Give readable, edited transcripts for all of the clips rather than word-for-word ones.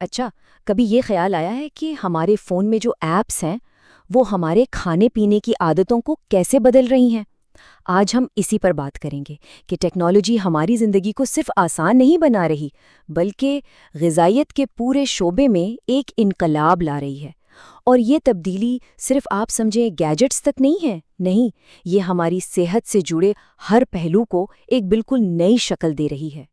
اچھا، کبھی یہ خیال آیا ہے کہ ہمارے فون میں جو ایپس ہیں وہ ہمارے کھانے پینے کی عادتوں کو کیسے بدل رہی ہیں؟ آج ہم اسی پر بات کریں گے کہ ٹیکنالوجی ہماری زندگی کو صرف آسان نہیں بنا رہی بلکہ غذائیت کے پورے شعبے میں ایک انقلاب لا رہی ہے۔ اور یہ تبدیلی صرف آپ سمجھیں گیجٹس تک نہیں ہے، نہیں، یہ ہماری صحت سے جڑے ہر پہلو کو ایک بالکل نئی شکل دے رہی ہے۔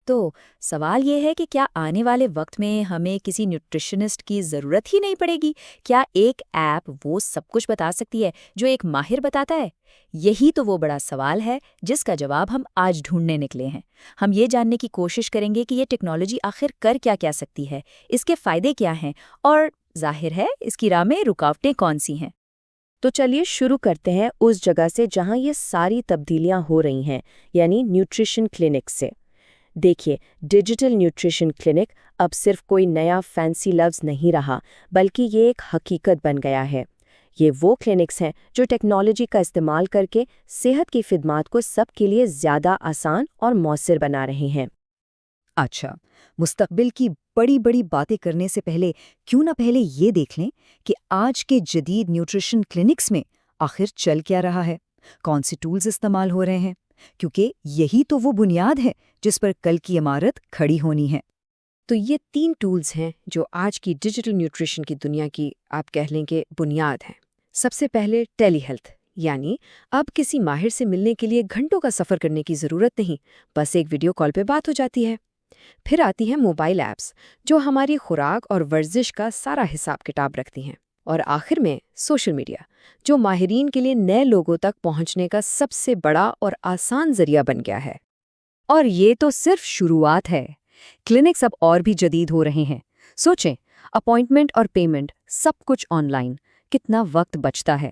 تو سوال یہ ہے کہ کیا آنے والے وقت میں ہمیں کسی نیوٹریشنسٹ کی ضرورت ہی نہیں پڑے گی؟ کیا ایک ایپ وہ سب کچھ بتا سکتی ہے جو ایک ماہر بتاتا ہے؟ یہی تو وہ بڑا سوال ہے جس کا جواب ہم آج ڈھونڈنے نکلے ہیں۔ ہم یہ جاننے کی کوشش کریں گے کہ یہ ٹیکنالوجی آخر کر کیا سکتی ہے، اس کے فائدے کیا ہیں، اور ظاہر ہے اس کی راہ میں رکاوٹیں کون سی ہیں۔ تو چلیے شروع کرتے ہیں اس جگہ سے جہاں یہ ساری تبدیلیاں ہو رہی ہیں، یعنی نیوٹریشن کلینک سے۔ دیکھیے، ڈیجیٹل نیوٹریشن کلینک اب صرف کوئی نیا فینسی لفظ نہیں رہا، بلکہ یہ ایک حقیقت بن گیا ہے۔ یہ وہ کلینکس ہیں جو ٹیکنالوجی کا استعمال کر کے صحت کی خدمات کو سب کے لیے زیادہ آسان اور مؤثر بنا رہے ہیں۔ اچھا، مستقبل کی بڑی بڑی باتیں کرنے سے پہلے کیوں نہ پہلے یہ دیکھ لیں کہ آج کے جدید نیوٹریشن کلینکس میں آخر چل کیا رہا ہے، کون سے ٹولز استعمال ہو رہے ہیں، کیونکہ یہی تو وہ بنیاد ہے جس پر کل کی عمارت کھڑی ہونی ہے۔ تو یہ 3 ٹولز ہیں جو آج کی ڈیجیٹل نیوٹریشن کی دنیا کی آپ کہہ لیں کہ بنیاد ہیں۔ سب سے پہلے ٹیلی ہیلتھ، یعنی اب کسی ماہر سے ملنے کے لیے گھنٹوں کا سفر کرنے کی ضرورت نہیں، بس ایک ویڈیو کال پہ بات ہو جاتی ہے۔ پھر آتی ہیں موبائل ایپس جو ہماری خوراک اور ورزش کا سارا حساب کتاب رکھتی ہیں۔ اور آخر میں سوشل میڈیا، جو ماہرین کے لیے نئے لوگوں تک پہنچنے کا سب سے بڑا اور آسان ذریعہ بن گیا ہے۔ اور یہ تو صرف شروعات ہے، کلینکس اب اور بھی جدید ہو رہے ہیں۔ سوچیں، اپائنٹمنٹ اور پیمنٹ سب کچھ آن لائن، کتنا وقت بچتا ہے۔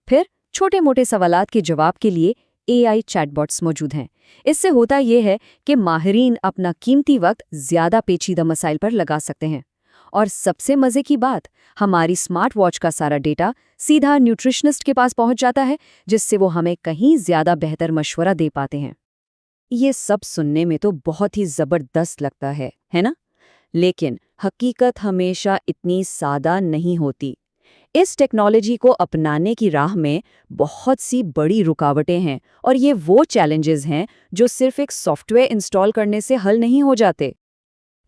پھر چھوٹے موٹے سوالات کے جواب کے لیے AI چیٹ باٹس موجود ہیں۔ اس سے ہوتا یہ ہے کہ ماہرین اپنا قیمتی وقت زیادہ پیچیدہ مسائل پر لگا سکتے ہیں۔ اور سب سے مزے کی بات، ہماری سمارٹ واچ کا سارا ڈیٹا سیدھا نیوٹریشنسٹ کے پاس پہنچ جاتا ہے، جس سے وہ ہمیں کہیں زیادہ بہتر مشورہ دے پاتے ہیں۔ یہ سب سننے میں تو بہت ہی زبردست لگتا ہے نا؟ لیکن حقیقت ہمیشہ اتنی سادہ نہیں ہوتی۔ اس ٹیکنالوجی کو اپنانے کی راہ میں بہت سی بڑی رکاوٹیں ہیں، اور یہ وہ چیلنجز ہیں جو صرف ایک سافٹ ویئر انسٹال کرنے سے حل نہیں ہو جاتے۔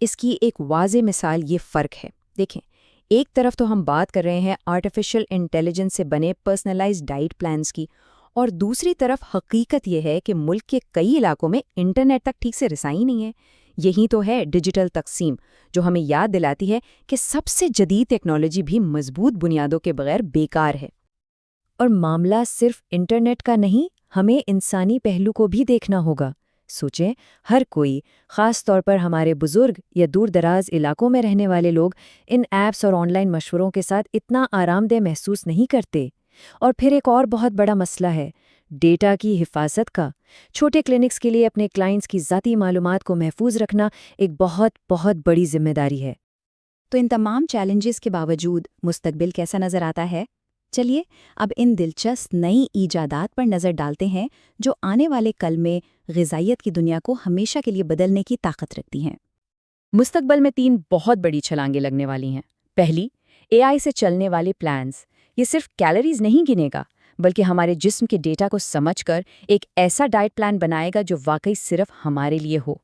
اس کی ایک واضح مثال یہ فرق ہے۔ دیکھیں، ایک طرف تو ہم بات کر رہے ہیں آرٹیفیشل انٹیلیجنس سے بنے پرسنلائز ڈائٹ پلانز کی، اور دوسری طرف حقیقت یہ ہے کہ ملک کے کئی علاقوں میں انٹرنیٹ تک ٹھیک سے رسائی نہیں ہے۔ یہی تو ہے ڈیجیٹل تقسیم، جو ہمیں یاد دلاتی ہے کہ سب سے جدید ٹیکنالوجی بھی مضبوط بنیادوں کے بغیر بیکار ہے۔ اور معاملہ صرف انٹرنیٹ کا نہیں، ہمیں انسانی پہلو کو بھی دیکھنا ہوگا۔ سوچیں، ہر کوئی، خاص طور پر ہمارے بزرگ یا دور دراز علاقوں میں رہنے والے لوگ، ان ایپس اور آن لائن مشوروں کے ساتھ اتنا آرام دہ محسوس نہیں کرتے۔ اور پھر ایک اور بہت بڑا مسئلہ ہے ڈیٹا کی حفاظت کا۔ چھوٹے کلینکس کے لیے اپنے کلائنٹس کی ذاتی معلومات کو محفوظ رکھنا ایک بہت بہت بڑی ذمہ داری ہے۔ تو ان تمام چیلنجز کے باوجود مستقبل کیسا نظر آتا ہے؟ چلیے اب ان دلچسپ نئی ایجادات پر نظر ڈالتے ہیں جو آنے والے کل میں غذائیت کی دنیا کو ہمیشہ کے لیے بدلنے کی طاقت رکھتی ہیں۔ مستقبل میں 3 بہت بڑی چھلانگیں لگنے والی ہیں۔ پہلی، AI سے چلنے والے پلانز۔ یہ صرف کیلوریز نہیں گنے گا، بلکہ ہمارے جسم کے ڈیٹا کو سمجھ کر ایک ایسا ڈائٹ پلان بنائے گا جو واقعی صرف ہمارے لیے ہو۔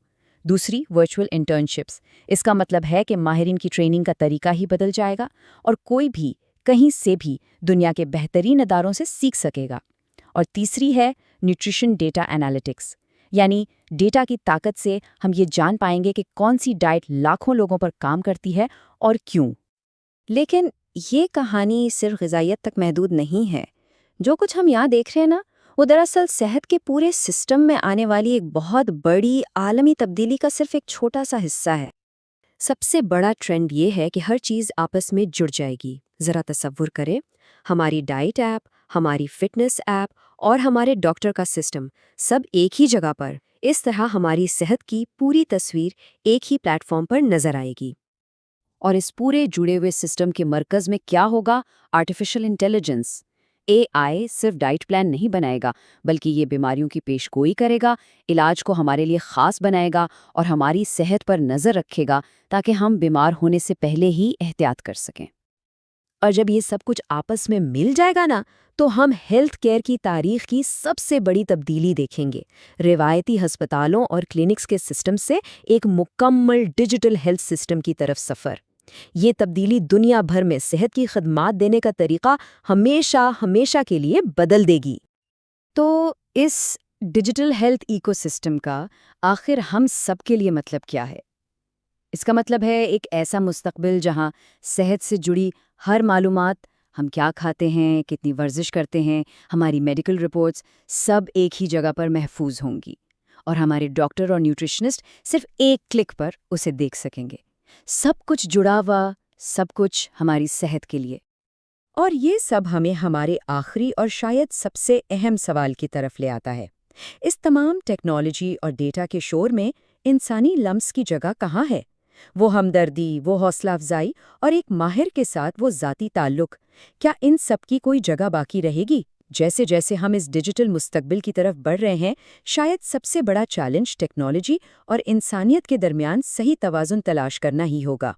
دوسری، ورچوئل انٹرنشپس۔ اس کا مطلب ہے کہ ماہرین کی ٹریننگ کا طریقہ ہی بدل جائے گا، اور کوئی بھی کہیں سے بھی دنیا کے بہترین اداروں سے سیکھ سکے گا۔ اور تیسری ہے نیوٹریشن ڈیٹا انالیٹکس، یعنی ڈیٹا کی طاقت سے ہم یہ جان پائیں گے کہ کون سی ڈائٹ لاکھوں لوگوں پر کام کرتی ہے اور کیوں۔ لیکن یہ کہانی صرف غذائیت تک محدود نہیں ہے۔ جو کچھ ہم یہاں دیکھ رہے ہیں نا، وہ دراصل صحت کے پورے سسٹم میں آنے والی ایک بہت بڑی عالمی تبدیلی کا صرف ایک چھوٹا سا حصہ ہے۔ سب سے بڑا ٹرینڈ یہ ہے کہ ہر چیز آپس میں جڑ جائے گی۔ ذرا تصور کریں، ہماری ڈائٹ ایپ، ہماری فٹنس ایپ اور ہمارے ڈاکٹر کا سسٹم سب ایک ہی جگہ پر، اس طرح ہماری صحت کی پوری تصویر ایک ہی پلیٹ فارم پر نظر آئے گی۔ اور اس پورے جڑے ہوئے سسٹم کے مرکز میں کیا ہوگا؟ Artificial intelligence. AI صرف ڈائٹ پلان نہیں بنائے گا، بلکہ یہ بیماریوں کی پیش گوئی کرے گا، علاج کو ہمارے لیے خاص بنائے گا اور ہماری صحت پر نظر رکھے گا تاکہ ہم بیمار ہونے سے پہلے ہی احتیاط کر سکیں۔ اور جب یہ سب کچھ آپس میں مل جائے گا نا، تو ہم ہیلتھ کیئر کی تاریخ کی سب سے بڑی تبدیلی دیکھیں گے۔ روایتی ہسپتالوں اور کلینکس کے سسٹم سے ایک مکمل ڈیجیٹل ہیلتھ سسٹم کی طرف سفر۔ یہ تبدیلی دنیا بھر میں صحت کی خدمات دینے کا طریقہ ہمیشہ کے لیے بدل دے گی۔ تو اس ڈیجیٹل ہیلتھ ایکو سسٹم کا آخر ہم سب کے لیے مطلب کیا ہے؟ اس کا مطلب ہے ایک ایسا مستقبل جہاں صحت سے جڑی ہر معلومات، ہم کیا کھاتے ہیں، کتنی ورزش کرتے ہیں، ہماری میڈیکل رپورٹس سب ایک ہی جگہ پر محفوظ ہوں گی، اور ہمارے ڈاکٹر اور نیوٹریشنسٹ صرف ایک کلک پر اسے دیکھ سکیں گے۔ سب کچھ جڑا ہوا، سب کچھ ہماری صحت کے لیے۔ اور یہ سب ہمیں ہمارے آخری اور شاید سب سے اہم سوال کی طرف لے آتا ہے۔ اس تمام ٹیکنالوجی اور ڈیٹا کے شور میں انسانی لمس کی جگہ کہاں ہے؟ وہ ہمدردی، وہ حوصلہ افزائی اور ایک ماہر کے ساتھ وہ ذاتی تعلق، کیا ان سب کی کوئی جگہ باقی رہے گی؟ جیسے جیسے ہم اس ڈیجیٹل مستقبل کی طرف بڑھ رہے ہیں، شاید سب سے بڑا چیلنج ٹیکنالوجی اور انسانیت کے درمیان صحیح توازن تلاش کرنا ہی ہوگا۔